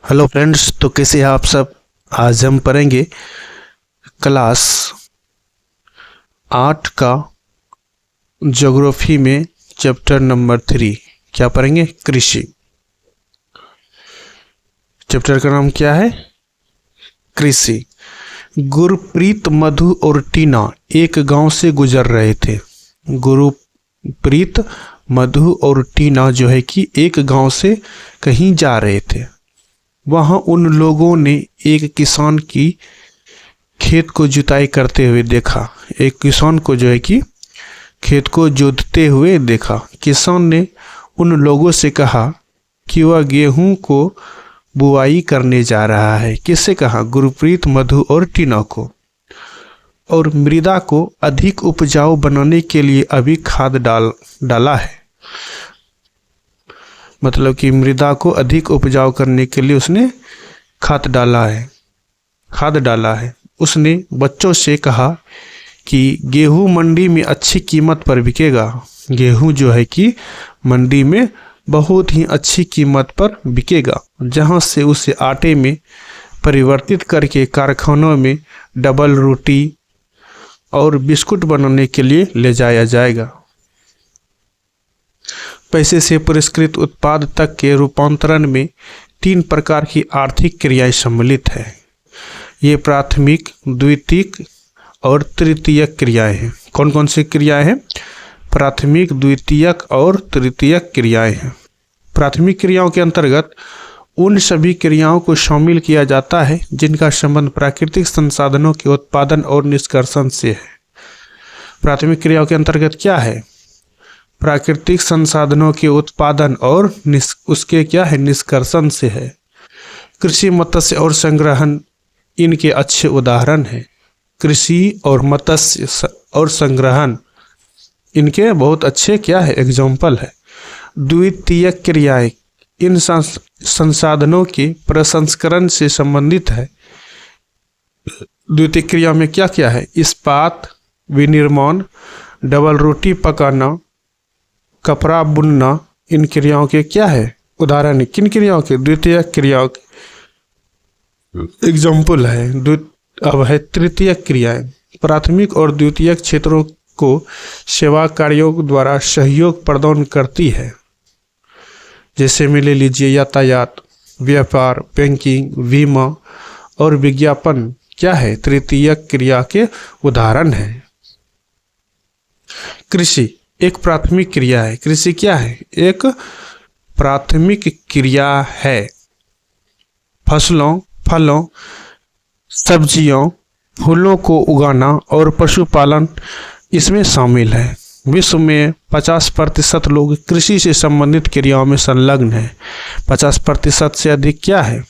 Hello friends, तो कैसे हैं आप सब। आज हम पढ़ेंगे क्लास 8 का ज्योग्राफी में चैप्टर नंबर 3। क्या पढ़ेंगे? कृषि। चैप्टर का नाम क्या है? कृषि। गुरप्रीत, मधु और टीना एक गांव से गुजर रहे थे। गुरप्रीत, मधु और टीना जो है कि एक गांव से कहीं जा रहे थे। वहां उन लोगों ने एक किसान की खेत को जुताई करते हुए देखा। एक किसान को जो है कि खेत को जोतते हुए देखा। किसान ने उन लोगों से कहा कि वह गेहूं को बुआई करने जा रहा है। किससे कहा? गुरप्रीत, मधु और टीना को। और मृदा को अधिक उपजाऊ बनाने के लिए अभी खाद डाला है। मतलब कि मृदा को अधिक उपजाऊ करने के लिए उसने खाद डाला है। उसने बच्चों से कहा कि गेहूं मंडी में अच्छी कीमत पर बिकेगा। गेहूं जो है कि मंडी में बहुत ही अच्छी कीमत पर बिकेगा, जहां से उसे आटे में परिवर्तित करके कारखानों में डबल रोटी और बिस्कुट बनाने के लिए ले जाया जाएगा। पैसे से पुरस्कृत उत्पाद तक के रूपांतरण में 3 प्रकार की आर्थिक क्रियाएं सम्मिलित है। ये प्राथमिक, द्वितीयक और तृतीयक क्रियाएं हैं। कौन कौन सी क्रियाएं हैं? प्राथमिक, द्वितीयक और तृतीयक क्रियाएं हैं। प्राथमिक क्रियाओं के अंतर्गत उन सभी क्रियाओं को शामिल किया जाता है जिनका संबंध प्राकृतिक संसाधनों के उत्पादन और निष्कर्षण से है। प्राथमिक क्रियाओं के अंतर्गत क्या है? प्राकृतिक संसाधनों के उत्पादन और उसके क्या है? निष्कर्षण से है। कृषि, मत्स्य और संग्रहण इनके अच्छे उदाहरण हैं। कृषि और मत्स्य और संग्रहण इनके बहुत अच्छे क्या है? एग्जाम्पल है। द्वितीयक क्रियाएं इन संसाधनों के प्रसंस्करण से संबंधित है। द्वितीयक क्रिया में क्या क्या है? इस्पात विनिर्माण, डबल रोटी पकाना, कपड़ा बुनना, इन क्रियाओं के क्या है? उदाहरण। किन क्रियाओं के? द्वितीयक क्रियाओं के एग्जाम्पल है। अब है तृतीयक क्रियाएं। प्राथमिक और द्वितीयक क्षेत्रों को सेवा कार्यों द्वारा सहयोग प्रदान करती है। जैसे में ले लीजिए यातायात, व्यापार, बैंकिंग, बीमा और विज्ञापन क्या है? तृतीयक क्रिया के उदाहरण है। कृषि एक प्राथमिक क्रिया है। कृषि क्या है? एक प्राथमिक क्रिया है। फसलों, फलों, सब्जियों, फूलों को उगाना और पशुपालन इसमें शामिल है। विश्व में 50% लोग कृषि से संबंधित क्रियाओं में संलग्न हैं। 50% से अधिक क्या है?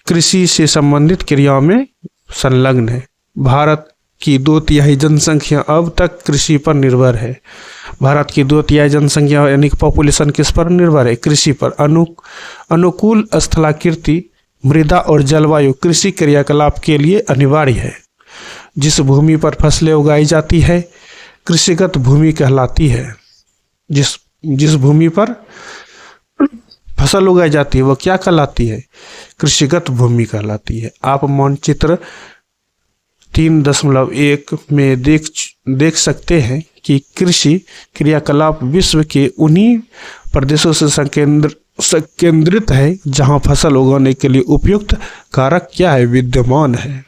कृषि से संबंधित क्रियाओं में संलग्न है। भारत की 2/3 जनसंख्या अब तक कृषि पर निर्भर है। भारत की 2/3 जनसंख्या यानी पॉपुलेशन किस पर निर्भर है? कृषि पर। अनुकूल स्थलाकृति, मृदा और जलवायु कृषि क्रियाकलाप के लिए अनिवार्य है। जिस भूमि पर फसलें उगाई जाती है कृषिगत भूमि कहलाती है। जिस भूमि पर फसल उगाई जाती है वो क्या कहलाती है? कृषिगत भूमि कहलाती है। आप मानचित्र 3.1 में देख सकते हैं कि कृषि क्रियाकलाप विश्व के उन्हीं प्रदेशों से संकेंद्रित है जहां फसल उगाने के लिए उपयुक्त कारक क्या है? विद्यमान है।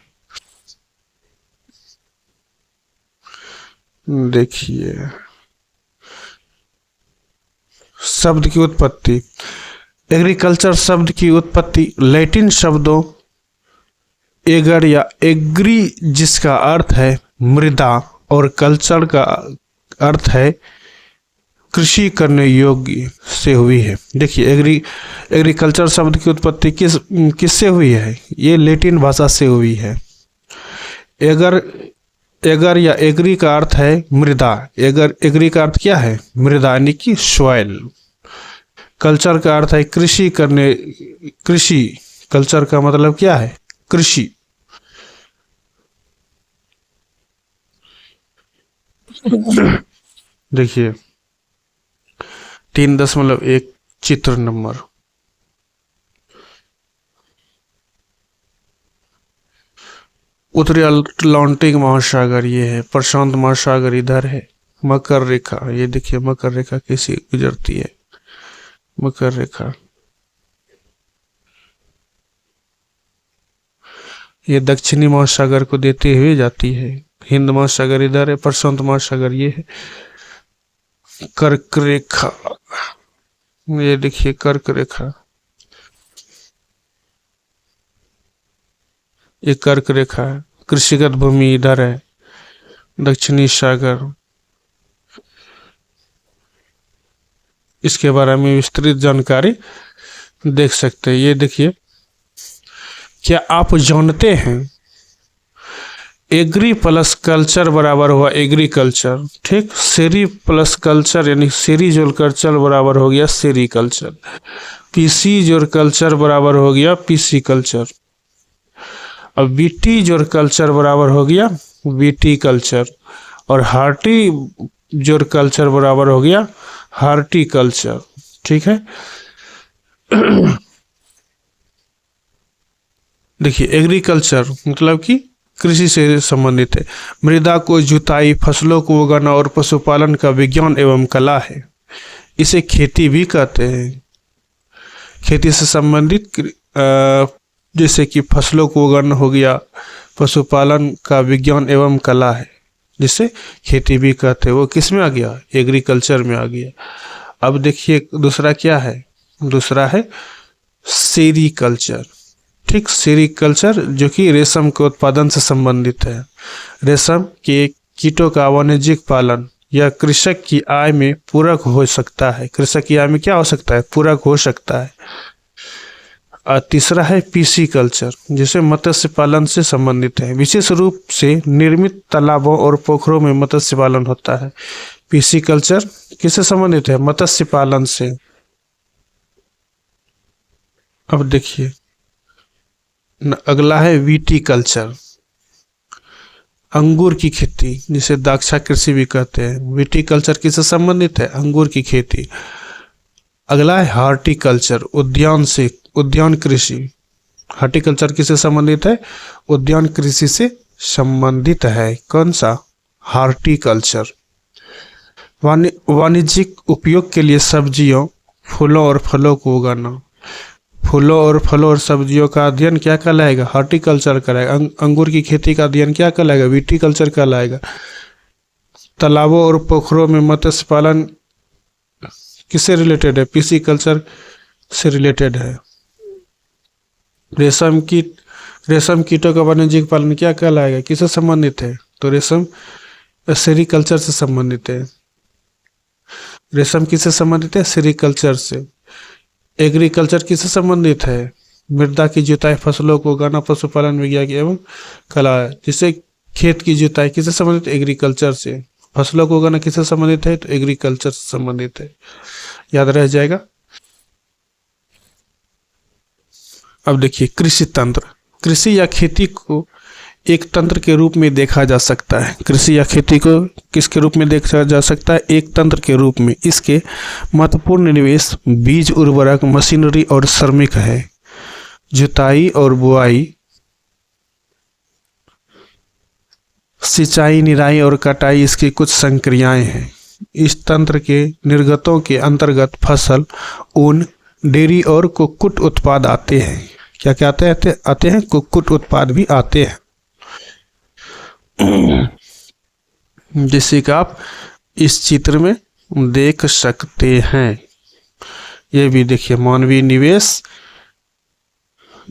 देखिए शब्द की उत्पत्ति। एग्रीकल्चर शब्द की उत्पत्ति लैटिन शब्दों एगर या एग्री जिसका अर्थ है मृदा और कल्चर का अर्थ है कृषि करने योग्य से हुई है। देखिए एग्रीकल्चर शब्द की उत्पत्ति किससे हुई है? ये लैटिन भाषा से हुई है। एगर या एग्री का अर्थ है मृदा। एग्री का अर्थ क्या है? मृदा यानी कि सॉइल। कल्चर का अर्थ है कृषि। कल्चर का मतलब क्या है? कृषि। देखिए 3.1 चित्र नंबर उत्तरी अटलांटिक महासागर ये है, प्रशांत महासागर इधर है, मकर रेखा ये देखिए, मकर रेखा कैसी गुजरती है, मकर रेखा ये दक्षिणी महासागर को देते हुए जाती है, हिंद महासागर इधर है, प्रशांत महासागर ये है, कर्क रेखा ये देखिए, कर्क रेखा ये कर्क रेखा है, कृषिगत भूमि इधर है, दक्षिणी सागर, इसके बारे में विस्तृत जानकारी देख सकते हैं। ये देखिए, क्या आप जानते हैं एग्री प्लस कल्चर बराबर हुआ एग्रीकल्चर, ठीक, सेरी प्लस कल्चर यानी सेरी जोड़ कल्चर बराबर हो गया सेरी कल्चर, पीसी जोड़ कल्चर बराबर हो गया पीसी कल्चर, अब बीटी जोड़ कल्चर बराबर हो गया बीटी कल्चर, और हार्टी जोड़ कल्चर बराबर हो गया हार्टी कल्चर, ठीक है। देखिए, एग्रीकल्चर मतलब कि कृषि से संबंधित है, मृदा को जुताई, फसलों को उगाना और पशुपालन का विज्ञान एवं कला है। इसे खेती भी कहते हैं। खेती से संबंधित जैसे कि फसलों को उगाना हो गया, पशुपालन का विज्ञान एवं कला है, जिसे खेती भी कहते हैं। वो किस में आ गया? एग्रीकल्चर में आ गया। अब देखिए दूसरा क्या है, दूसरा है सेरीकल्चर, ठीक, सेरीकल्चर जो कि रेशम के उत्पादन से संबंधित है। रेशम के कीटों का वाणिज्यिक पालन या कृषक की आय में पूरक हो सकता है। कृषक की आय में क्या हो सकता है? पूरक हो सकता है। और तीसरा है पीसी कल्चर, जिसे मत्स्य पालन से संबंधित है। विशेष रूप से निर्मित तालाबों और पोखरों में मत्स्य पालन होता है। पीसी कल्चर किससे संबंधित है? मत्स्य पालन से। अब देखिए अगला है वीटी कल्चर, अंगूर की खेती, जिसे द्राक्षा कृषि भी कहते हैं। वीटी कल्चर किससे संबंधित है? अंगूर की खेती। अगला है हार्टिकल्चर, उद्यान कृषि। हार्टिकल्चर किससे संबंधित है? उद्यान कृषि से संबंधित है। कौन सा? हार्टिकल्चर। वाणिज्यिक उपयोग के लिए सब्जियों, फूलों और फलों को उगाना। फूलों और सब्जियों का अध्ययन क्या कहलाएगा? हार्टिकल्चर कहलाएगा। अंगूर की खेती का अध्ययन क्या कहलाएगा? विटीकल्चर कहलाएगा। तालाबों और पोखरों में मत्स्य पालन किससे रिलेटेड है? पीसी कल्चर से रिलेटेड है। रेशम कीटों का वाणिज्यिक पालन क्या कहलाएगा? किससे संबंधित है? तो रेशम सेरीकल्चर से संबंधित है। रेशम किससे संबंधित है? सेरीकल्चर से। एग्रीकल्चर किससे संबंधित है? मृदा की जुताई, फसलों को उगाना, पशुपालन, विज्ञान एवं कला है। जिससे खेत की जुताई किससे संबंधित है? एग्रीकल्चर से। फसलों को उगाना किससे संबंधित है? तो एग्रीकल्चर से संबंधित है। याद रह जाएगा। अब देखिए कृषि तंत्र। कृषि या खेती को एक तंत्र के रूप में देखा जा सकता है। कृषि या खेती को किसके रूप में देखा जा सकता है? एक तंत्र के रूप में। इसके महत्वपूर्ण निवेश बीज, उर्वरक, मशीनरी और श्रमिक है। जुताई और बुआई, सिंचाई, निराई और कटाई इसकी कुछ संक्रियाएं हैं। इस तंत्र के निर्गतों के अंतर्गत फसल, ऊन, डेयरी और कुक्कुट उत्पाद आते हैं। क्या क्या आते हैं? कुक्कुट उत्पाद भी आते हैं। जैसे कि आप इस चित्र में देख सकते हैं। ये भी देखिए मानवीय निवेश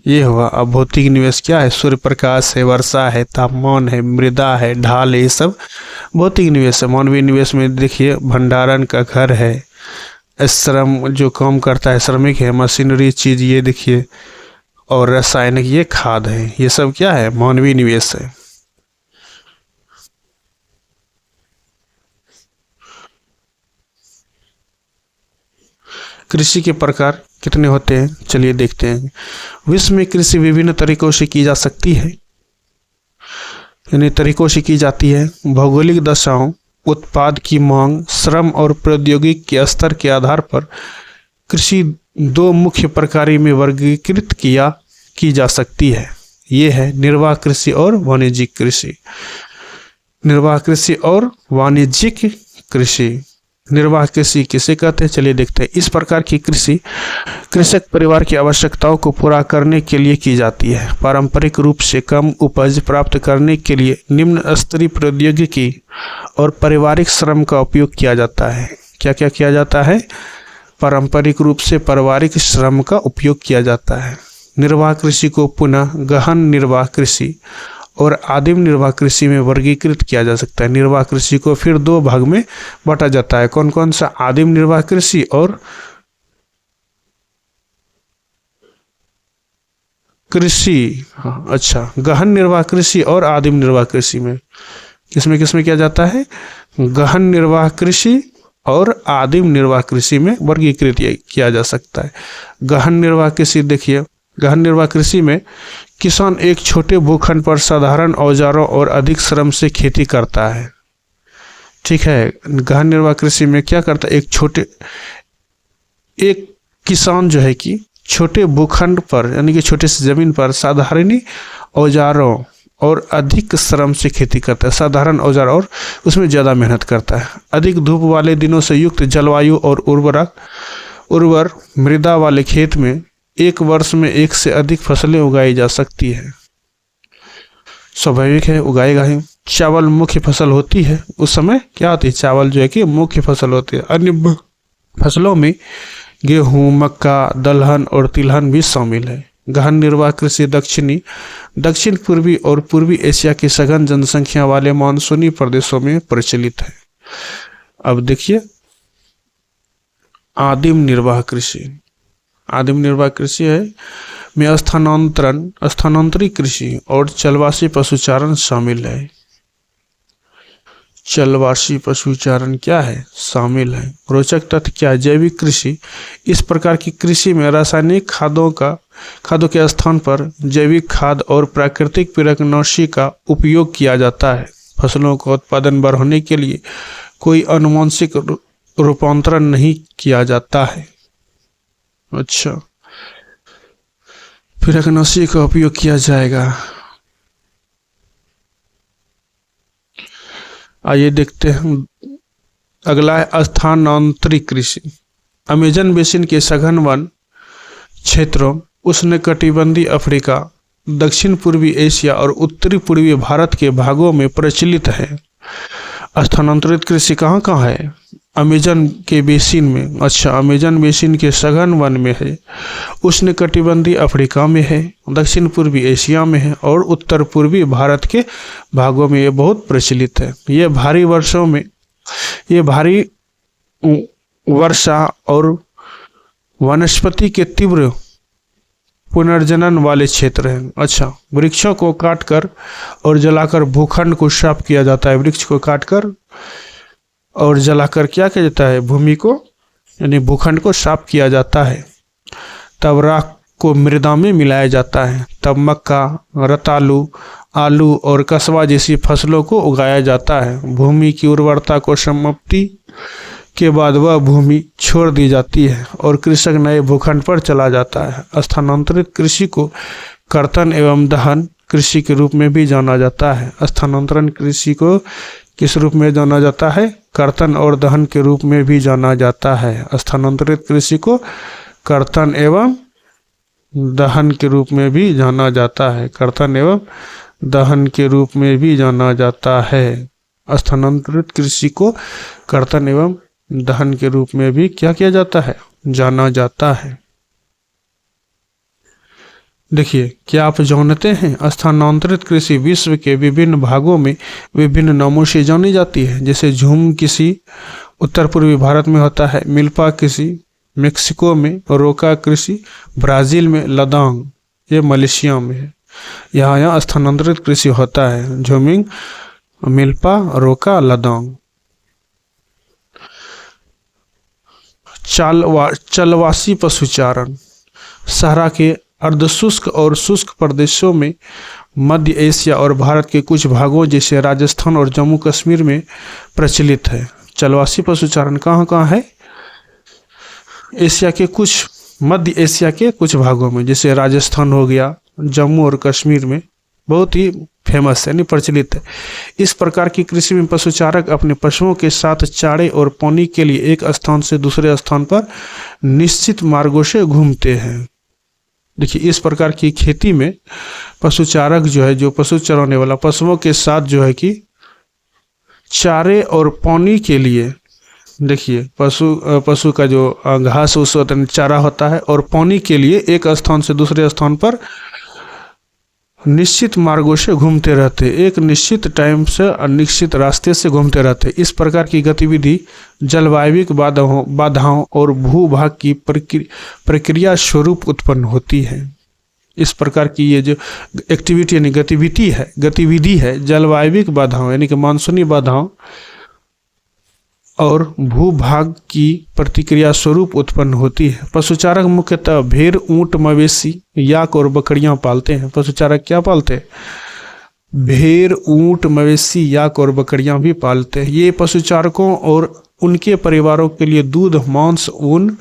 ये हुआ। अब भौतिक निवेश क्या है? सूर्य प्रकाश है, वर्षा है, तापमान है, मृदा है, ढाल है, ये सब भौतिक निवेश है। मानवीय निवेश में देखिए भंडारण का घर है, श्रम जो काम करता है, श्रमिक है, मशीनरी चीज ये देखिए, और रासायनिक ये खाद है। ये सब क्या है? मानवीय निवेश है। कृषि के प्रकार कितने होते हैं? चलिए देखते हैं। विश्व में कृषि विभिन्न तरीकों से की जा सकती है, यानी तरीकों से की जाती है। भौगोलिक दशाओं, उत्पाद की मांग, श्रम और प्रौद्योगिकी के स्तर के आधार पर कृषि दो मुख्य प्रकार में वर्गीकृत की जा सकती है। ये है निर्वाह कृषि और वाणिज्यिक कृषि। निर्वाह कृषि और वाणिज्यिक कृषि। निर्वाह कृषि किसे कहते हैं, चलिए देखते हैं। इस प्रकार की कृषि कृषक परिवार की आवश्यकताओं को पूरा करने के लिए की जाती है। पारंपरिक रूप से कम उपज प्राप्त करने के लिए निम्न स्तरीय प्रौद्योगिकी और पारिवारिक श्रम का उपयोग किया जाता है। क्या क्या किया जाता है? पारंपरिक रूप से पारिवारिक श्रम का उपयोग किया जाता है। निर्वाह कृषि को पुनः गहन निर्वाह कृषि और आदिम निर्वाह कृषि में वर्गीकृत किया जा सकता है। निर्वाह कृषि को फिर दो भाग में बांटा जाता है। कौन कौन सा? आदिम निर्वाह कृषि और कृषि, हाँ अच्छा, गहन निर्वाह कृषि और आदिम निर्वाह कृषि में किसमें किया जाता है? गहन निर्वाह कृषि और आदिम निर्वाह कृषि में वर्गीकृत किया जा सकता है। गहन निर्वाह कृषि देखिए, गहन निर्वाह कृषि में किसान एक छोटे भूखंड पर साधारण औजारों और अधिक श्रम से खेती करता है। ठीक है, गहन निर्वाह कृषि में क्या करता है? एक किसान जो है कि छोटे भूखंड पर यानी कि छोटे से जमीन पर साधारण औजारों और अधिक श्रम से खेती करता है। साधारण औजार और उसमें ज़्यादा मेहनत करता है। अधिक धूप वाले दिनों से युक्त जलवायु और उर्वर मृदा वाले खेत में एक वर्ष में एक से अधिक फसलें उगाई जा सकती है। स्वाभाविक है, उगाएगा ही। चावल मुख्य फसल होती है। उस समय क्या होती है? चावल जो है कि मुख्य फसल होती है। अन्य फसलों में गेहूं, मक्का, दलहन और तिलहन भी शामिल है। गहन निर्वाह कृषि दक्षिण पूर्वी और पूर्वी एशिया की सघन जनसंख्या वाले मानसूनी प्रदेशों में प्रचलित है। अब देखिए आदिम निर्वाह कृषि। आदिम निर्वाह कृषि है में स्थानांतरित कृषि और चलवासी पशुचारण शामिल है। चलवासी पशुचारण क्या है? शामिल है। रोचक तथ्य क्या है? जैविक कृषि। इस प्रकार की कृषि में रासायनिक खादों के स्थान पर जैविक खाद और प्राकृतिक कीटनाशी का उपयोग किया जाता है। फसलों का उत्पादन बढ़ाने के लिए कोई आनुवंशिक रूपांतरण नहीं किया जाता है। अच्छा, कीटनाशी का उपयोग किया जाएगा। आइए देखते हैं अगला है स्थानांतरित कृषि। अमेजन बेसिन के सघन वन क्षेत्रों, उष्णकटिबंधीय अफ्रीका, दक्षिण पूर्वी एशिया और उत्तरी पूर्वी भारत के भागों में प्रचलित है। स्थानांतरित कृषि कहाँ कहाँ है? अमेजन के बेसिन में। अच्छा, अमेजन बेसिन के सघन वन में है, उष्णकटिबंधीय अफ्रीका में है, दक्षिण पूर्वी एशिया में है और उत्तर पूर्वी भारत के भागों में ये बहुत प्रचलित है। ये भारी वर्षा और वनस्पति के तीव्र पुनर्जनन वाले क्षेत्र हैं। अच्छा, वृक्षों को काटकर और जलाकर भूखंड को साफ किया जाता है। वृक्ष को काटकर और जलाकर क्या किया जाता है? भूमि को यानी भूखंड को साफ किया जाता है। तब राख को मृदा में मिलाया जाता है। तब मक्का, रतालू, आलू और कस्बा जैसी फसलों को उगाया जाता है। भूमि की उर्वरता को समाप्ति के बाद वह भूमि छोड़ दी जाती है और कृषक नए भूखंड पर चला जाता है। स्थानांतरित कृषि को कर्तन एवं दहन कृषि के रूप में भी जाना जाता है। स्थानांतरण कृषि को किस रूप में जाना जाता है? कर्तन और दहन के रूप में भी जाना जाता है। स्थानांतरित कृषि को कर्तन एवं दहन के रूप में भी जाना जाता है। कर्तन एवं दहन के रूप में भी जाना जाता है। स्थानांतरित कृषि को कर्तन एवं दहन के रूप में भी क्या किया जाता है? जाना जाता है। देखिए, क्या आप जानते हैं स्थानांतरित कृषि विश्व के विभिन्न भागों में विभिन्न नामों से जानी जाती है। जैसे झूम कृषि उत्तर पूर्वी भारत में होता है, मिल्पा कृषि मेक्सिको में, रोका कृषि ब्राजील में, लदांग ये मलेशिया में है। यहाँ स्थानांतरित कृषि होता है। झूमिंग, मिल्पा, रोका, लदांग। चलवासी पशुचारण। सहारा के अर्धशुष्क और शुष्क प्रदेशों में, मध्य एशिया और भारत के कुछ भागों जैसे राजस्थान और जम्मू कश्मीर में प्रचलित है। चलवासी पशुचारण कहाँ कहाँ है? मध्य एशिया के कुछ भागों में, जैसे राजस्थान हो गया, जम्मू और कश्मीर में बहुत ही फेमस है, यानी प्रचलित है। इस प्रकार की कृषि में पशुचारक अपने पशुओं के साथ चारे और पानी के लिए एक स्थान से दूसरे स्थान पर निश्चित मार्गों से घूमते हैं। देखिए, इस प्रकार की खेती में पशुचारक जो है, जो पशु चराने वाला, पशुओं के साथ जो है कि चारे और पानी के लिए, देखिए पशु का जो घास उस चारा होता है और पानी के लिए एक स्थान से दूसरे स्थान पर निश्चित मार्गों से घूमते रहते, एक निश्चित टाइम से निश्चित रास्ते से घूमते रहते। इस प्रकार की गतिविधि जलवायु बाधाओं और भूभाग की प्रक्रिया स्वरूप उत्पन्न होती है। इस प्रकार की ये जो एक्टिविटी यानी गतिविधि है जलवायु बाधाओं यानी कि मानसूनी बाधाओं और भूभाग की प्रतिक्रिया स्वरूप उत्पन्न होती है। पशुचारक मुख्यतः भेड़, ऊंट, मवेशी, याक और बकरियां पालते हैं। पशुचारक क्या पालते हैं? भेड़, ऊंट, मवेशी, याक और बकरियां भी पालते हैं। ये पशुचारकों और उनके परिवारों के लिए दूध, मांस, ऊन,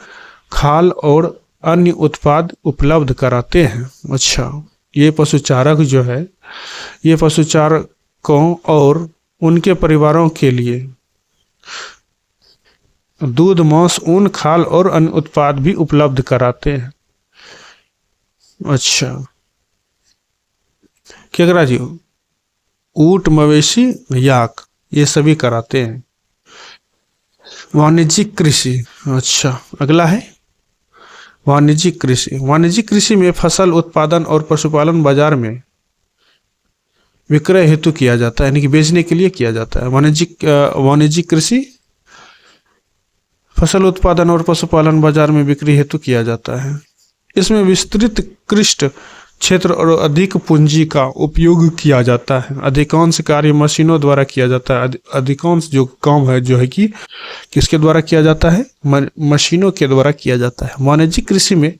खाल और अन्य उत्पाद उपलब्ध कराते हैं। अच्छा, ये पशुचारक जो है, ये पशुचारकों और उनके परिवारों के लिए दूध, मांस, ऊन, खाल और अन्य उत्पाद भी उपलब्ध कराते हैं। अच्छा, क्या करा जी? ऊंट, मवेशी, याक, ये सभी कराते हैं। वाणिज्यिक कृषि। अच्छा, अगला है वाणिज्यिक कृषि। वाणिज्यिक कृषि में फसल उत्पादन और पशुपालन बाजार में विक्रय हेतु किया जाता है, यानी कि बेचने के लिए किया जाता है। वाणिज्यिक कृषि फसल उत्पादन और पशुपालन बाजार में बिक्री हेतु किया जाता है। इसमें विस्तृत कृषि क्षेत्र और अधिक पूंजी का उपयोग किया जाता है। अधिकांश कार्य मशीनों द्वारा किया जाता है। अधिकांश जो काम है जो है कि किसके द्वारा किया जाता है? मशीनों के द्वारा किया जाता है। वाणिज्यिक कृषि में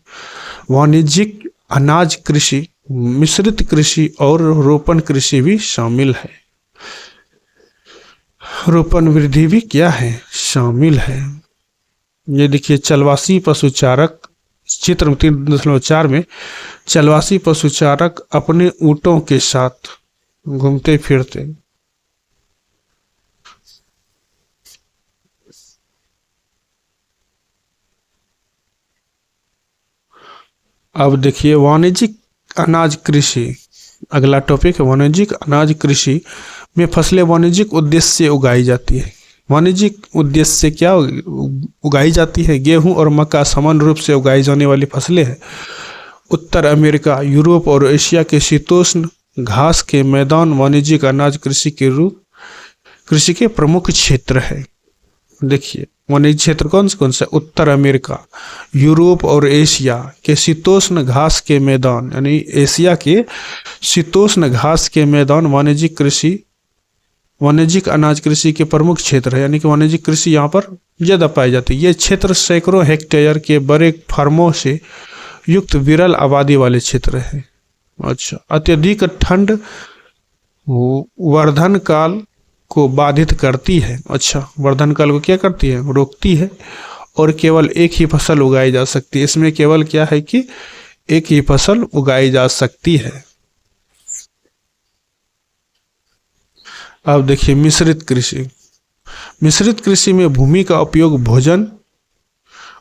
वाणिज्यिक अनाज कृषि, मिश्रित कृषि और रोपण कृषि भी शामिल है। रोपण वृद्धि भी क्या है? शामिल है। ये देखिए, चलवासी पशुचारक चित्र 3.4 में चलवासी पशुचारक अपने ऊंटों के साथ घूमते फिरते। अब देखिए, वाणिज्यिक अनाज कृषि, अगला टॉपिक है वाणिज्यिक अनाज कृषि में फसलें वाणिज्यिक उद्देश्य से उगाई जाती है। वाणिज्यिक उद्देश्य से क्या उगाई जाती है? गेहूं और मक्का सामान्य रूप से उगाई जाने वाली फसलें हैं। उत्तर अमेरिका, यूरोप और एशिया के शीतोष्ण घास के मैदान वाणिज्यिक अनाज कृषि के प्रमुख क्षेत्र है। देखिए, वाणिज्यिक क्षेत्र कौन से? उत्तर अमेरिका, यूरोप और एशिया के शीतोष्ण घास के मैदान, यानी एशिया के शीतोष्ण घास के मैदान वाणिज्यिक अनाज कृषि के प्रमुख क्षेत्र है। यानी कि वाणिज्यिक कृषि यहाँ पर ज्यादा पाई जाती है। ये क्षेत्र सैकड़ों हेक्टेयर के बड़े फार्मों से युक्त विरल आबादी वाले क्षेत्र है। अच्छा, अत्यधिक ठंड वर्धन काल को बाधित करती है। अच्छा, वर्धन काल को क्या करती है? रोकती है। और केवल एक ही फसल उगाई जा सकती है। इसमें केवल क्या है कि एक ही फसल उगाई जा सकती है। अब देखिए, मिश्रित कृषि। मिश्रित कृषि में भूमि का उपयोग भोजन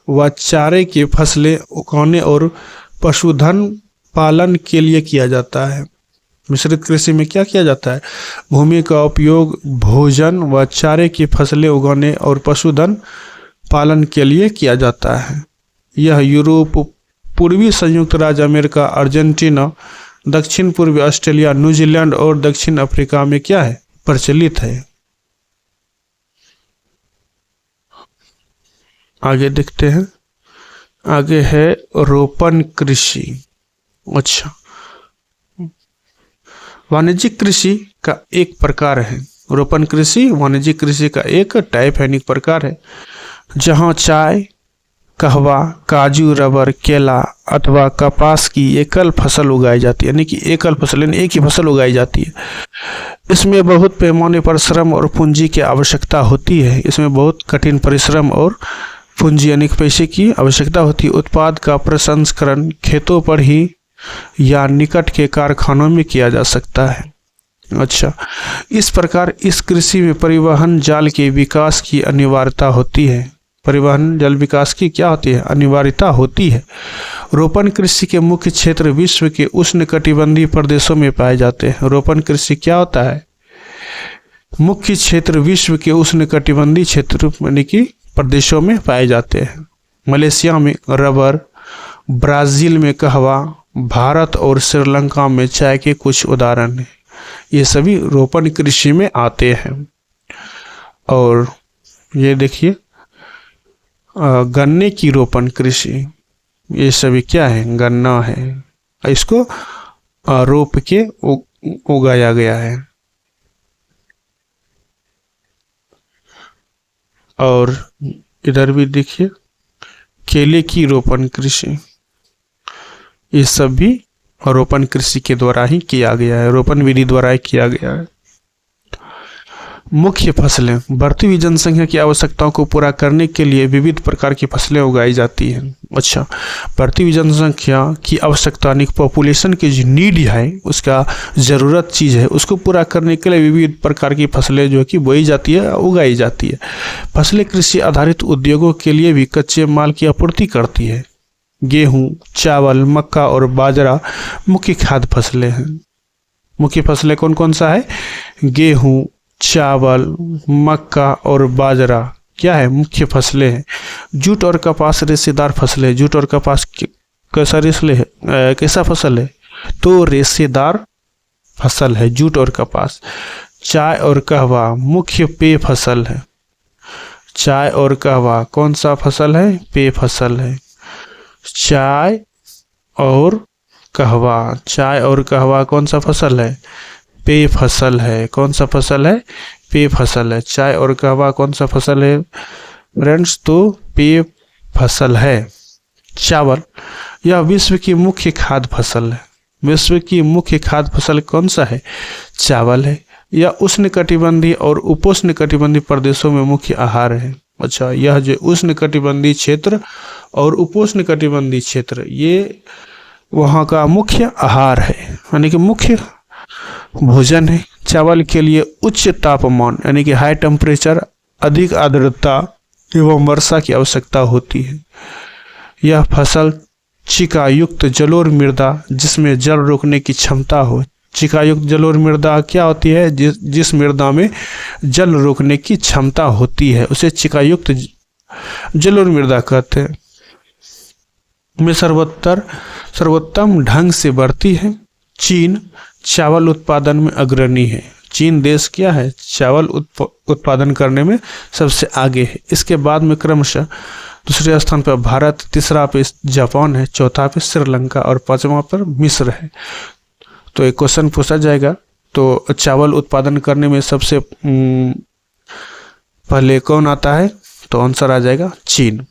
व चारे की फसलें उगाने और पशुधन पालन के लिए किया जाता है। मिश्रित कृषि में क्या किया जाता है? भूमि का उपयोग भोजन व चारे की फसलें उगाने और पशुधन पालन के लिए किया जाता है। यह यूरोप, पूर्वी संयुक्त राज्य अमेरिका, अर्जेंटीना, दक्षिण पूर्वी ऑस्ट्रेलिया, न्यूजीलैंड और दक्षिण अफ्रीका में क्या है? प्रचलित है। आगे देखते हैं। आगे है रोपण कृषि। अच्छा, वाणिज्यिक कृषि का एक प्रकार है। रोपण कृषि वाणिज्यिक कृषि का एक टाइप है, एक प्रकार है, जहां चाय, कहवा, काजू, रबर, केला अथवा कपास की एकल फसल उगाई जाती है। यानी कि एकल फसल, यानी एक ही फसल उगाई जाती है। इसमें बहुत पैमाने पर श्रम और पूंजी की आवश्यकता होती है। इसमें बहुत कठिन परिश्रम और पूंजी यानी पैसे की आवश्यकता होती है। उत्पाद का प्रसंस्करण खेतों पर ही या निकट के कारखानों में किया जा सकता है। अच्छा, इस प्रकार इस कृषि में परिवहन जाल के विकास की अनिवार्यता होती है। परिवहन जल विकास की क्या होती है? अनिवार्यता होती है। रोपण कृषि के मुख्य क्षेत्र विश्व के उष्णकटिबंधीय प्रदेशों में पाए जाते हैं। रोपण कृषि क्या होता है? मुख्य क्षेत्र विश्व के उष्णकटिबंधीय क्षेत्र यानी कि प्रदेशों में पाए जाते हैं। मलेशिया में रबर, ब्राजील में कहवा, भारत और श्रीलंका में चाय के कुछ उदाहरण हैं। ये सभी रोपण कृषि में आते हैं। और ये देखिए गन्ने की रोपण कृषि, ये सभी क्या है? गन्ना है। इसको रोप के उगाया गया है। और इधर भी देखिए केले की रोपण कृषि, ये सब भी रोपण कृषि के द्वारा ही किया गया है, रोपण विधि द्वारा ही किया गया है। मुख्य फसलें, बढ़ती हुई जनसंख्या की आवश्यकताओं को पूरा करने के लिए विविध प्रकार की फसलें उगाई जाती हैं। अच्छा, बढ़ती हुई जनसंख्या की आवश्यकता यानी पॉपुलेशन की जो नीड है, उसका ज़रूरत चीज़ है, उसको पूरा करने के लिए विविध प्रकार की फसलें जो कि बोई जाती है, उगाई जाती है। फसलें कृषि आधारित उद्योगों के लिए भी कच्चे माल की आपूर्ति करती है। गेहूँ, चावल, मक्का और बाजरा मुख्य खाद्य फसलें हैं। मुख्य फसलें कौन कौन सा है? गेहूँ, चावल, मक्का और बाजरा क्या है? मुख्य फसलें हैं। जूट और कपास रेशेदार फसलें। जूट और कपास कैसा फसल है? तो रेशेदार फसल है जूट और कपास। चाय और कहवा मुख्य पेय फसल है। चाय और कहवा कौन सा फसल है? पेय फसल है। चाय और कहवा, चाय और कहवा कौन सा फसल है? पेय फसल है। कौन सा फसल है? पेय फसल है। चाय और कहवा कौन सा फसल है फ्रेंड्स? तो पेय फसल है। चावल, यह विश्व की मुख्य खाद्य फसल है। विश्व की मुख्य खाद्य फसल कौन सा है? चावल है। यह उष्णकटिबंधीय और उपोष्णकटिबंधीय प्रदेशों में मुख्य आहार है। अच्छा, यह जो उष्णकटिबंधीय क्षेत्र और उपोष्णकटिबंधीय क्षेत्र, ये वहाँ का मुख्य आहार है यानी कि मुख्य भोजन है। चावल के लिए उच्च तापमान यानी कि हाई टेम्परेचर, अधिक आर्द्रता एवं वर्षा की आवश्यकता होती है। यह फसल चिकायुक्त जलोढ़ मृदा जिसमें जल रोकने की क्षमता हो। चिकायुक्त जलोढ़ मृदा क्या होती है? जिस मृदा में जल रोकने की क्षमता होती है उसे चिकायुक्त जलोढ़ मृदा कहते हैं। में सर्वोत्तम ढंग से बढ़ती है। चीन चावल उत्पादन में अग्रणी है। चीन देश क्या है? चावल उत्पादन करने में सबसे आगे है। इसके बाद में क्रमशः दूसरे स्थान पर भारत, तीसरा पे जापान है, चौथा पे श्रीलंका और पांचवा पर मिस्र है। तो एक क्वेश्चन पूछा जाएगा, तो चावल उत्पादन करने में सबसे पहले कौन आता है? तो आंसर आ जाएगा चीन।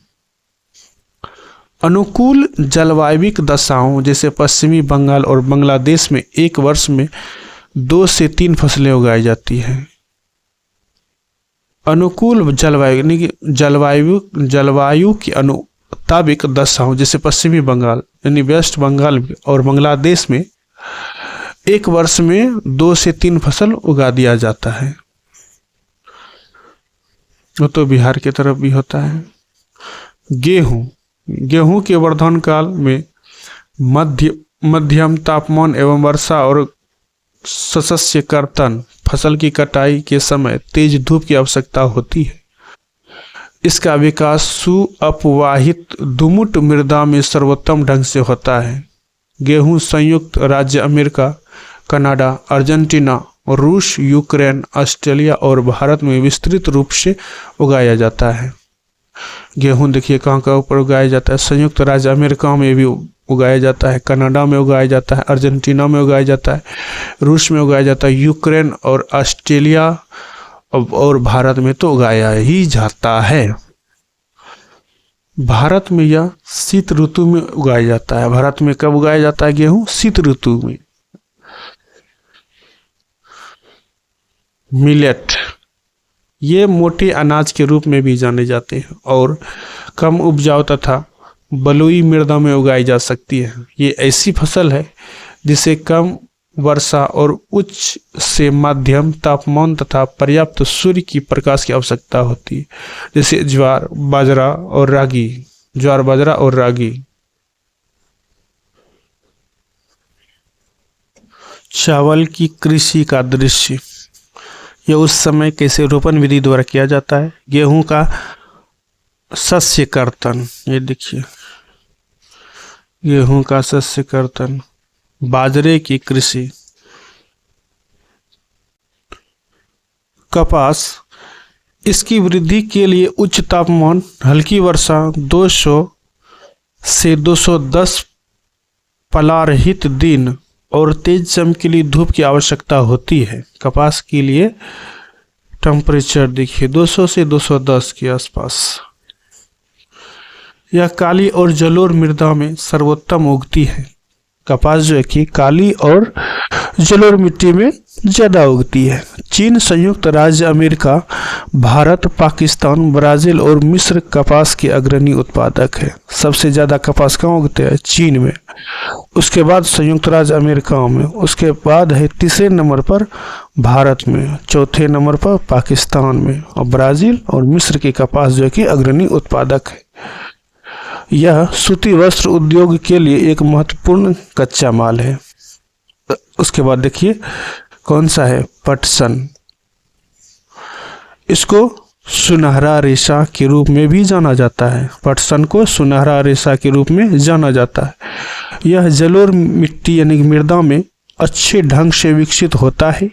अनुकूल जलवायविक दशाओं जैसे पश्चिमी बंगाल और बांग्लादेश में एक वर्ष में 2 से 3 फसलें उगाई जाती हैं। अनुकूल जलवायु यानी कि जलवायु की अनुताबिक दशाओं जैसे पश्चिमी बंगाल यानी वेस्ट बंगाल और बांग्लादेश में एक वर्ष में 2 से 3 फसल उगा दिया जाता है। वो तो बिहार की तरफ भी होता है। गेहूं के वर्धन काल में मध्यम तापमान एवं वर्षा और सस्य कर्तन, फसल की कटाई के समय तेज धूप की आवश्यकता होती है। इसका विकास सुअपवाहित दुमुट मृदा में सर्वोत्तम ढंग से होता है। गेहूं संयुक्त राज्य अमेरिका, कनाडा, अर्जेंटीना, रूस, यूक्रेन, ऑस्ट्रेलिया और भारत में विस्तृत रूप से उगाया जाता है। गेहूं देखिए कहाँ कहाँ ऊपर उगाया जाता है? संयुक्त राज्य अमेरिका में भी उगाया जाता है, कनाडा में उगाया जाता है, अर्जेंटीना में उगाया जाता है, रूस में उगाया जाता है, यूक्रेन और ऑस्ट्रेलिया और भारत में तो उगाया ही जाता है। भारत में यह शीत ऋतु में उगाया जाता है। भारत में कब उगाया जाता है गेहूं? शीत ऋतु में। मिलेट, ये मोटे अनाज के रूप में भी जाने जाते हैं और कम उपजाऊ तथा बलुई मृदा में उगाई जा सकती है। ये ऐसी फसल है जिसे कम वर्षा और उच्च से मध्यम तापमान तथा पर्याप्त सूर्य की प्रकाश की आवश्यकता होती है, जैसे ज्वार बाजरा और रागी। चावल की कृषि का दृश्य, यह उस समय कैसे रोपण विधि द्वारा किया जाता है। गेहूं का शस्य कर्तन, ये देखिए गेहूं का शस्य कर्तन। बाजरे की कृषि। कपास, इसकी वृद्धि के लिए उच्च तापमान, हल्की वर्षा, 200 से 210 पलारहित दिन और तेज चमकीली धूप की आवश्यकता होती है। कपास के लिए टेम्परेचर देखिए 200 से 210 के आसपास। यह काली और जलोढ़ मृदा में सर्वोत्तम उगती है। कपास जो है कि काली और जलोढ़ मिट्टी में ज्यादा उगती है। चीन, संयुक्त राज्य अमेरिका, भारत, पाकिस्तान, ब्राजील और मिस्र कपास के अग्रणी उत्पादक है। सबसे ज्यादा कपास कहाँ उगते हैं? चीन में, उसके बाद संयुक्त राज्य अमेरिका में, उसके बाद है तीसरे नंबर पर भारत में, चौथे नंबर पर पाकिस्तान में, और ब्राजील और मिस्र के कपास जो कि अग्रणी उत्पादक है। यह सूती वस्त्र उद्योग के लिए एक महत्वपूर्ण कच्चा माल है। उसके बाद देखिए कौन सा है? पटसन। इसको सुनहरा रेशा के रूप में भी जाना जाता है। पटसन को सुनहरा रेशा के रूप में जाना जाता है। यह जलोढ़ मिट्टी यानी मृदा में अच्छे ढंग से विकसित होता है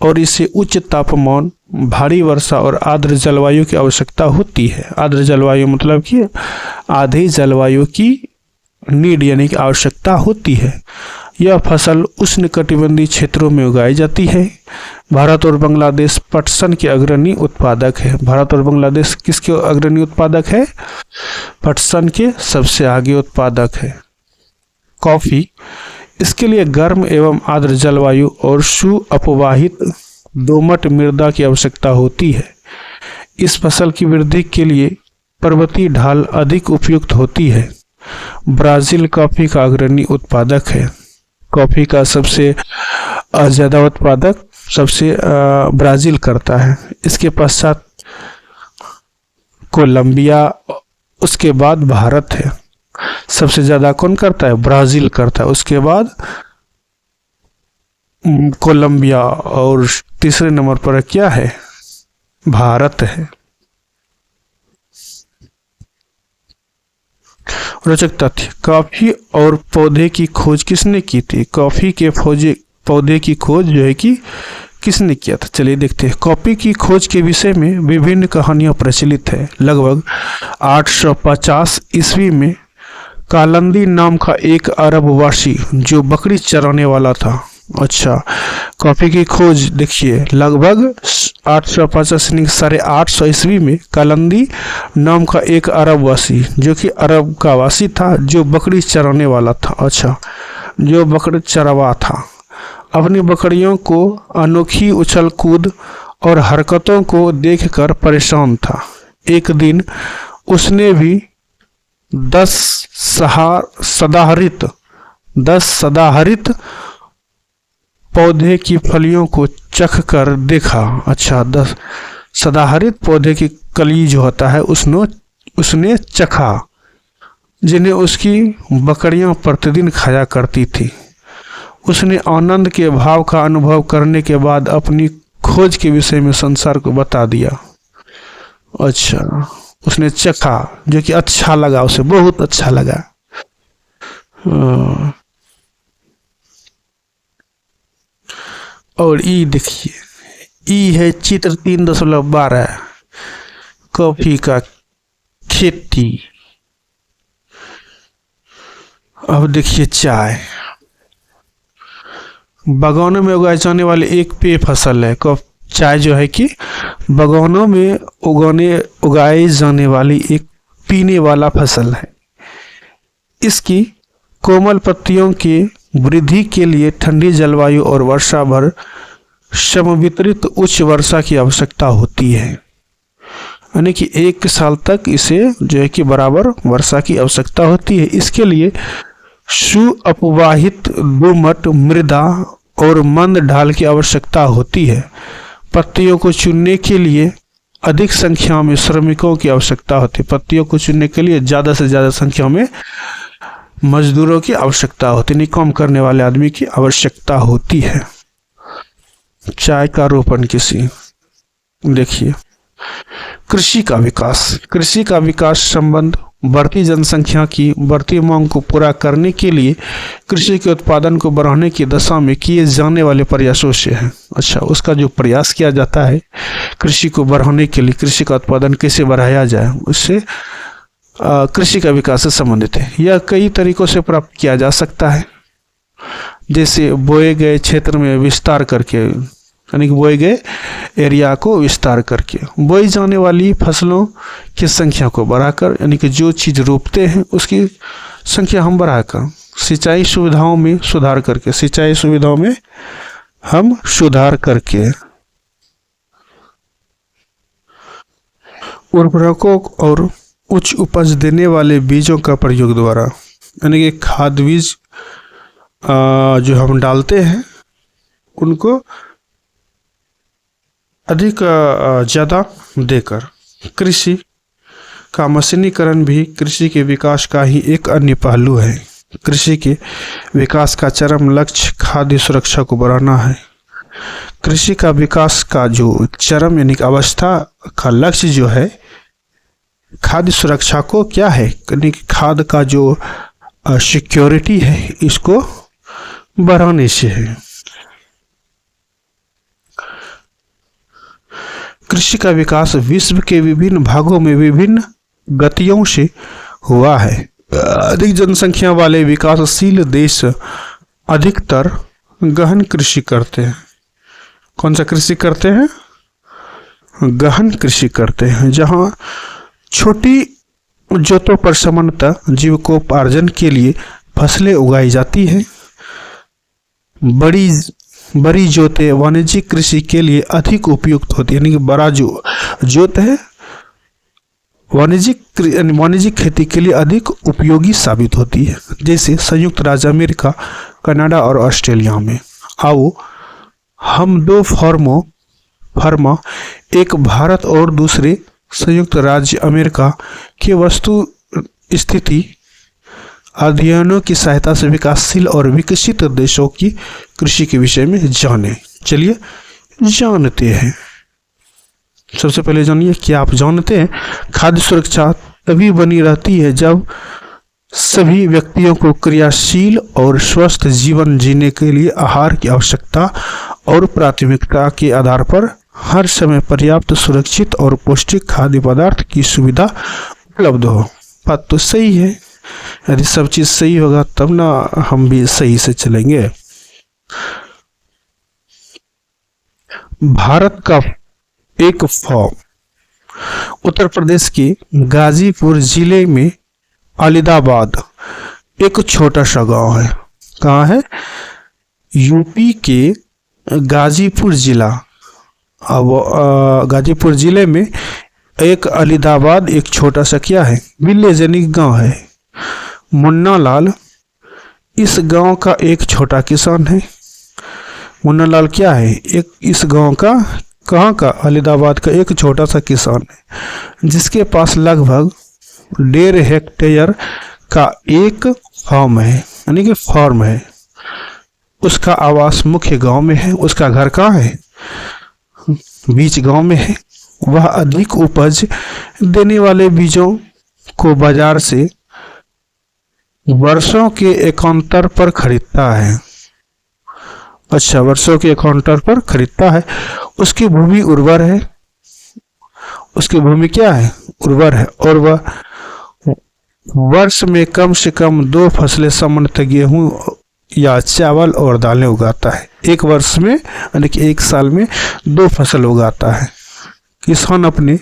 और इसे उच्च तापमान, भारी वर्षा और आर्द्र जलवायु की आवश्यकता होती है। आर्द्र जलवायु मतलब कि आधी जलवायु की नीड यानी कि आवश्यकता होती है। यह फसल उष्णकटिबंधीय क्षेत्रों में उगाई जाती है। भारत और बांग्लादेश पटसन के अग्रणी उत्पादक है। भारत और बांग्लादेश किसके अग्रणी उत्पादक है? पटसन के सबसे आगे उत्पादक है। कॉफी, इसके लिए गर्म एवं आर्द्र जलवायु और सुअपवाहित दोमट मृदा की आवश्यकता होती है। इस फसल की वृद्धि के लिए पर्वतीय ढाल अधिक उपयुक्त होती है। ब्राजील कॉफी का अग्रणी उत्पादक है। कॉफी का सबसे ज्यादा उत्पादक ब्राजील करता है। इसके पश्चात कोलंबिया, उसके बाद भारत है। सबसे ज्यादा कौन करता है? ब्राजील करता है। उसके बाद कोलंबिया और तीसरे नंबर पर क्या है? भारत है। रोचक तथ्य, कॉफी और पौधे की खोज किसने की थी? कॉफी के पौधे की खोज जो है कि किसने किया था? चलिए देखते हैं। कॉफी की खोज के विषय में विभिन्न कहानियां प्रचलित है। लगभग 850 ईस्वी में कालंदी नाम का एक अरबवासी जो बकरी चराने वाला था। अच्छा, कॉफी की खोज देखिए लगभग 850 850 ईस्वी में कालंदी नाम का एक अरबवासी जो कि अरब का वासी था जो बकरी चराने वाला था। अच्छा, जो बकरी चरवा था, अपनी बकरियों को अनोखी उछल कूद और हरकतों को देखकर परेशान था। एक दिन उसने भी 10 सदाहरित पौधे की फलियों को चख कर देखा। अच्छा, 10 सदाहरित पौधे की कली जो होता है उसने चखा, जिन्हें उसकी बकरियां प्रतिदिन खाया करती थी। उसने आनंद के भाव का अनुभव करने के बाद अपनी खोज के विषय में संसार को बता दिया। अच्छा, उसने चखा जो कि अच्छा लगा, उसे बहुत अच्छा लगा। और ई देखिए, ई है चित्र 3.12 कॉफी का खेती। अब देखिए चाय, बागानों में उगाए जाने वाले एक पेय फसल है। चाय जो है कि बागानों में उगाए जाने वाली एक पीने वाला फसल है। इसकी कोमल पत्तियों की वृद्धि के लिए ठंडी जलवायु और वर्षा भर समवितरित उच्च वर्षा की आवश्यकता होती है। यानी कि 1 साल तक इसे जो है कि बराबर वर्षा की आवश्यकता होती है। इसके लिए सुअपवाहित दोमट मृदा और मंद ढाल की आवश्यकता होती है। पत्तियों को चुनने के लिए अधिक संख्या में श्रमिकों की आवश्यकता होती है। पत्तियों को चुनने के लिए ज़्यादा से ज़्यादा संख्या में मजदूरों की आवश्यकता होती है, काम करने वाले आदमी की आवश्यकता होती है। चाय का रोपण कृषि। देखिए, कृषि का विकास संबंध बढ़ती जनसंख्या की बढ़ती मांग को पूरा करने के लिए कृषि के उत्पादन को बढ़ाने की दिशा में किए जाने वाले प्रयासों से है। अच्छा, उसका जो प्रयास किया जाता है कृषि को बढ़ाने के लिए, कृषि का उत्पादन कैसे बढ़ाया जाए, उससे कृषि का विकास से संबंधित है। यह कई तरीकों से प्राप्त किया जा सकता है, जैसे बोए गए क्षेत्र में विस्तार करके, यानी कि बोए गए एरिया को विस्तार करके, बोई जाने वाली फसलों की संख्या को बढ़ाकर, यानी कि जो चीज़ रोपते हैं उसकी संख्या हम बढ़ाकर, सिंचाई सुविधाओं में सुधार करके, उर्वरकों और उच्च उपज देने वाले बीजों का प्रयोग द्वारा, यानी कि खाद बीज जो हम डालते हैं उनको अधिक ज़्यादा देकर। कृषि का मशीनीकरण भी कृषि के विकास का ही एक अन्य पहलू है। कृषि के विकास का चरम लक्ष्य खाद्य सुरक्षा को बढ़ाना है। कृषि का विकास का जो चरम यानी अवस्था का लक्ष्य जो है खाद्य सुरक्षा को क्या है, यानी कि खाद्य का जो सिक्योरिटी है इसको बढ़ाने से है। कृषि का विकास विश्व के विभिन्न भागों में विभिन्न गतियों से हुआ है। अधिक जनसंख्या वाले विकासशील देश अधिकतर गहन कृषि करते हैं। कौन सा कृषि करते हैं? गहन कृषि करते हैं, जहां छोटी जोतों पर सामान्यतः जीविकोपार्जन के लिए फसलें उगाई जाती हैं। बड़ी जोतें वाणिज्यिक कृषि के लिए अधिक उपयुक्त होती है, यानी कि बड़ा जो जोत है वाणिज्यिक खेती के लिए अधिक उपयोगी साबित होती है, जैसे संयुक्त राज्य अमेरिका, कनाडा और ऑस्ट्रेलिया में। आओ हम दो फर्मा, एक भारत और दूसरे संयुक्त राज्य अमेरिका के वस्तु स्थिति अध्ययनों की सहायता से विकासशील और विकसित देशों की कृषि के विषय में जाने। चलिए जानते हैं। सबसे पहले जानिए, क्या आप जानते हैं खाद्य सुरक्षा तभी बनी रहती है जब सभी व्यक्तियों को क्रियाशील और स्वस्थ जीवन जीने के लिए आहार की आवश्यकता और प्राथमिकता के आधार पर हर समय पर्याप्त, सुरक्षित और पौष्टिक खाद्य पदार्थ की सुविधा उपलब्ध हो। बात तो सही है, यदि सब चीज सही होगा तब ना हम भी सही से चलेंगे। भारत का एक फॉर्म उत्तर प्रदेश के गाजीपुर जिले में अलीदाबाद एक छोटा सा गांव है। कहाँ है? यूपी के गाजीपुर जिला। अब गाजीपुर जिले में एक अलीदाबाद एक छोटा सा क्या है, विलेज यानी गांव है। मुन्ना लाल इस गांव का एक छोटा किसान है। मुन्ना लाल क्या है? एक इस गांव का, कहाँ का? अलीदाबाद का एक छोटा सा किसान है, जिसके पास लगभग 1.5 हेक्टेयर का एक फार्म है, यानी कि फार्म है। उसका आवास मुख्य गांव में है। उसका घर कहाँ है? बीच गांव में है। वह अधिक उपज देने वाले बीजों को बाजार से वर्षों के एकांतर पर खरीदता है। अच्छा, वर्षों के एकांतर पर खरीदता है। उसकी भूमि उर्वर है। उसकी भूमि क्या है? उर्वर है। और वह वर्ष में कम से कम 2 फसलें सामान्यतः गेहूं या चावल और दालें उगाता है। एक वर्ष में यानी कि एक साल में 2 फसल उगाता है। किसान अपने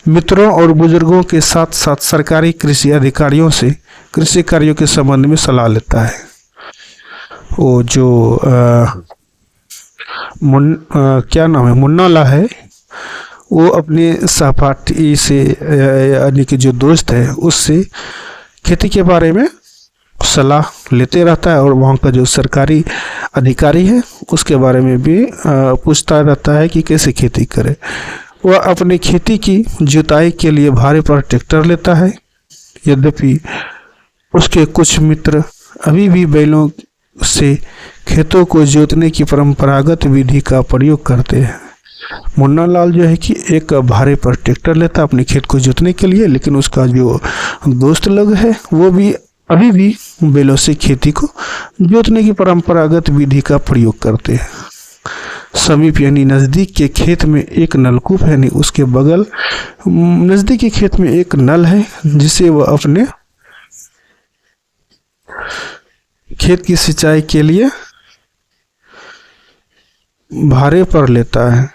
मित्रों और बुजुर्गों के साथ साथ सरकारी कृषि अधिकारियों से कृषि कार्यों के संबंध में सलाह लेता है। वो जो क्या नाम है, मुन्ना लाल है, वो अपने सहपाठी से यानी कि जो दोस्त है उससे खेती के बारे में सलाह लेते रहता है, और वहाँ का जो सरकारी अधिकारी है उसके बारे में भी पूछता रहता है कि कैसे खेती करे। वह अपनी खेती की जुताई के लिए भाड़े पर ट्रैक्टर लेता है। यद्यपि उसके कुछ मित्र अभी भी बैलों से खेतों को जोतने की परंपरागत विधि का प्रयोग करते हैं। मुन्ना लाल जो है कि एक भाड़े पर ट्रैक्टर लेता है अपने खेत को जोतने के लिए, लेकिन उसका जो दोस्त लोग है वो भी अभी भी बैलों से खेती को जोतने की परंपरागत विधि का प्रयोग करते हैं। समीप यानी नज़दीक के खेत में एक नलकूप है, यानी उसके बगल नज़दीक के खेत में एक नल है जिसे वह अपने खेत की सिंचाई के लिए भाड़े पर लेता है।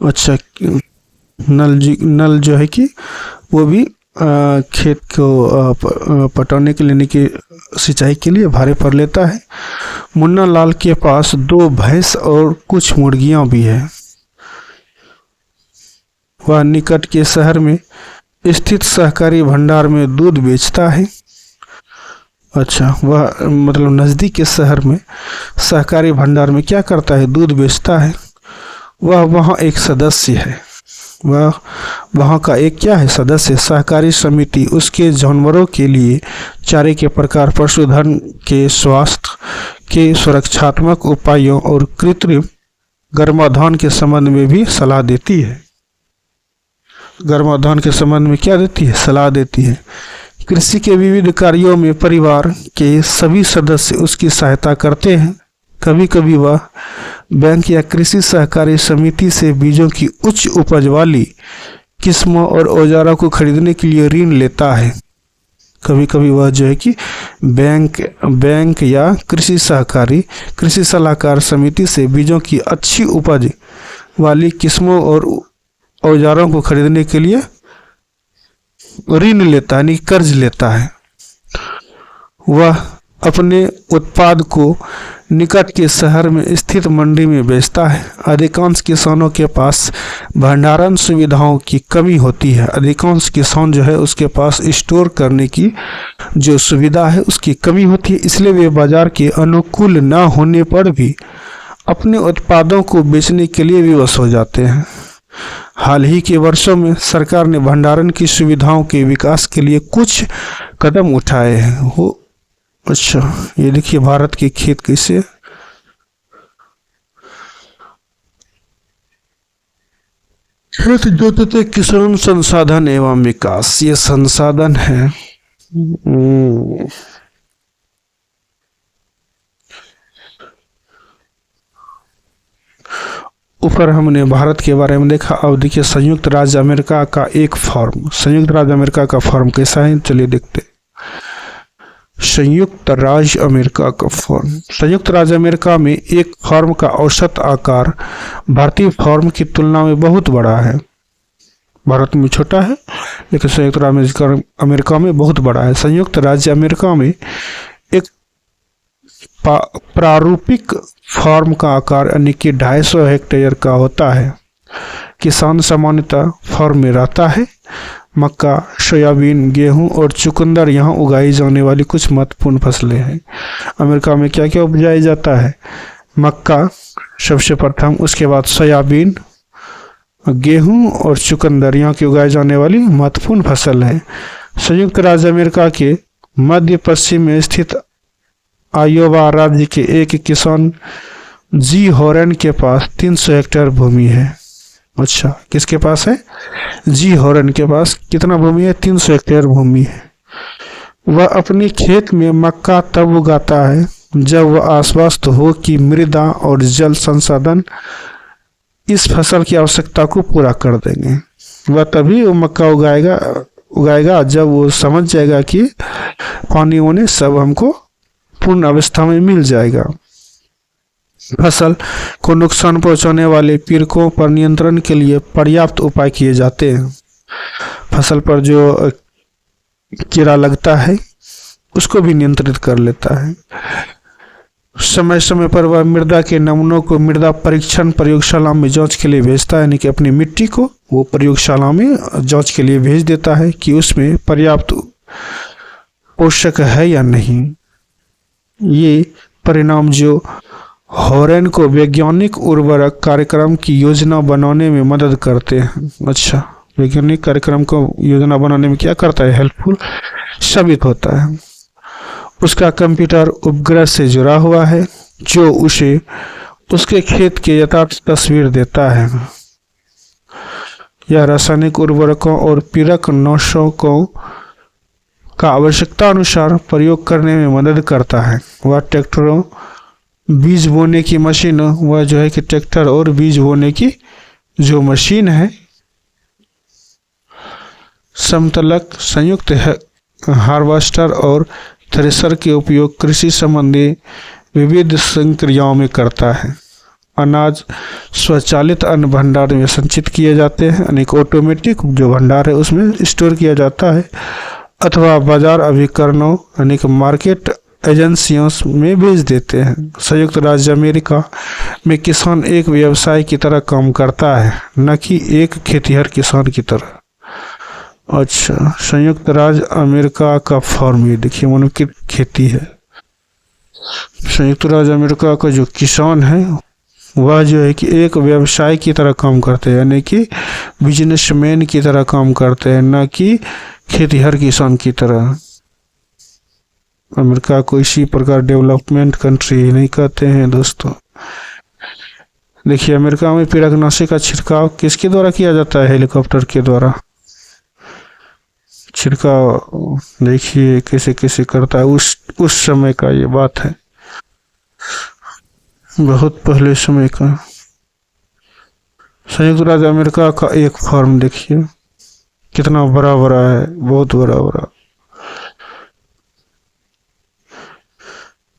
अच्छा, नल जो है कि वो भी खेत को पटाने के लिए कि सिंचाई के लिए भाड़े पर लेता है। मुन्ना लाल के पास 2 भैंस और कुछ मुर्गियां भी है। वह निकट के शहर में स्थित सहकारी भंडार में दूध बेचता है। अच्छा, वह मतलब नज़दीक के शहर में सहकारी भंडार में क्या करता है, दूध बेचता है। वह वहाँ एक सदस्य है, वह वहाँ का एक क्या है, सदस्य। सहकारी समिति उसके जानवरों के लिए चारे के प्रकार, पशुधन के स्वास्थ्य के सुरक्षात्मक उपायों और कृत्रिम गर्भाधान के संबंध में भी सलाह देती है। गर्भाधान के संबंध में क्या देती है, सलाह देती है। कृषि के विविध कार्यों में परिवार के सभी सदस्य उसकी सहायता करते हैं। कभी कभी वह बैंक या कृषि सहकारी समिति से बीजों की उच्च उपज वाली किस्मों और औजारों को खरीदने के लिए ऋण लेता है। कभी कभी वह जो है कि बैंक या कृषि सलाहकार समिति से बीजों की अच्छी उपज वाली किस्मों और औजारों को खरीदने के लिए ऋण लेता है, यानी कर्ज लेता है। वह अपने उत्पाद को निकट के शहर में स्थित मंडी में बेचता है। अधिकांश किसानों के पास भंडारण सुविधाओं की कमी होती है। अधिकांश किसान जो है उसके पास स्टोर करने की जो सुविधा है उसकी कमी होती है, इसलिए वे बाजार के अनुकूल न होने पर भी अपने उत्पादों को बेचने के लिए विवश हो जाते हैं। हाल ही के वर्षों में सरकार ने भंडारण की सुविधाओं के विकास के लिए कुछ कदम उठाए हैं। अच्छा, ये देखिए भारत के खेत कैसे खेत जोतते किसान संसाधन एवं विकास, ये संसाधन है। ऊपर हमने भारत के बारे में देखा, अब देखिए संयुक्त राज्य अमेरिका का एक फॉर्म। संयुक्त राज्य अमेरिका का फॉर्म कैसा है, चलिए देखते हैं। संयुक्त राज्य अमेरिका का फॉर्म। संयुक्त राज्य अमेरिका में एक फॉर्म का औसत आकार भारतीय फॉर्म की तुलना में बहुत बड़ा है। भारत में छोटा है लेकिन संयुक्त राज्य अमेरिका में बहुत बड़ा है। संयुक्त राज्य अमेरिका में एक प्रारूपिक फॉर्म का आकार यानी कि 250 हेक्टेयर का होता है। किसान सामान्यतः फॉर्म में रहता है। मक्का, सोयाबीन, गेहूं और चुकंदर यहाँ उगाई जाने वाली कुछ महत्वपूर्ण फसलें हैं। अमेरिका में क्या क्या उपजाया जाता है, मक्का सबसे प्रथम, उसके बाद सोयाबीन, गेहूं और चुकंदर यहाँ की उगाई जाने वाली महत्वपूर्ण फसल है। संयुक्त राज्य अमेरिका के मध्य पश्चिम में स्थित आयोवा राज्य के एक किसान जी हॉरेन के पास 300 हेक्टेयर भूमि है। अच्छा, किसके पास है, जी हॉरेन के पास कितना भूमि है, 300 हेक्टेयर भूमि है। वह अपने खेत में मक्का तब उगाता है जब वह आश्वस्त हो कि मृदा और जल संसाधन इस फसल की आवश्यकता को पूरा कर देंगे। वह तभी वो मक्का उगाएगा जब वो समझ जाएगा कि पानी होने सब हमको पूर्ण अवस्था में मिल जाएगा। फसल को नुकसान पहुंचाने वाले पीड़कों पर नियंत्रण के लिए पर्याप्त उपाय किए जाते हैं। फसल पर जो कीड़ा लगता है उसको भी नियंत्रित कर लेता है। समय समय पर वह मृदा के नमूनों को मृदा परीक्षण प्रयोगशाला में जांच के लिए भेजता है, यानी कि अपनी मिट्टी को वो प्रयोगशाला में जांच के लिए भेज देता है कि उसमें पर्याप्त पोषक है या नहीं। ये परिणाम जो हॉरेन को वैज्ञानिक उर्वरक कार्यक्रम की योजना बनाने में मदद करते हैं। अच्छा, वैज्ञानिक कार्यक्रम को योजना बनाने में क्या करता है, हेल्पफुल साबित होता है। उसका कंप्यूटर उपग्रह से जुड़ा हुआ है जो उसे उसके खेत के यथार्थ तस्वीर देता है। यह रासायनिक उर्वरकों और कीटनाशकों का आवश्यकता अनुसार प्रयोग करने में मदद करता है। वह ट्रैक्टरों, बीज बोने की मशीन, वह जो है कि ट्रैक्टर और बीज बोने की जो मशीन है, समतलक, संयुक्त हार्वेस्टर और थ्रेशर के उपयोग कृषि संबंधी विविध संक्रियाओं में करता है। अनाज स्वचालित अन्न भंडार में संचित किए जाते हैं, यानी ऑटोमेटिक जो भंडार है उसमें स्टोर किया जाता है, अथवा बाजार अभिकरणों यानी कि मार्केट एजेंसियों में भेज देते हैं। संयुक्त राज्य अमेरिका में किसान एक व्यवसाय की तरह काम करता है, न कि एक खेतिहर किसान की तरह। अच्छा, संयुक्त राज्य अमेरिका का फार्म, ये देखिए मानो की खेती है। संयुक्त राज्य अमेरिका का जो किसान है वह जो है कि एक व्यवसाय की तरह काम करते हैं, यानी कि बिजनेसमैन की तरह काम करते हैं, न कि खेतिहर किसान की तरह। अमेरिका को इसी प्रकार डेवलपमेंट कंट्री नहीं कहते हैं दोस्तों। देखिए, अमेरिका में कीटनाशक का छिड़काव किसके द्वारा किया जाता है, हेलीकॉप्टर के द्वारा छिड़काव। देखिए कैसे कैसे करता है, उस समय का ये बात है, बहुत पहले समय का। संयुक्त राज्य अमेरिका का एक फार्म देखिए कितना बड़ा बड़ा है, बहुत बड़ा बड़ा।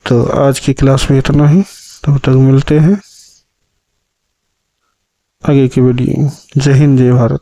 तो आज की क्लास में इतना ही, तब तक मिलते हैं आगे की वीडियो। जय हिंद, जय भारत।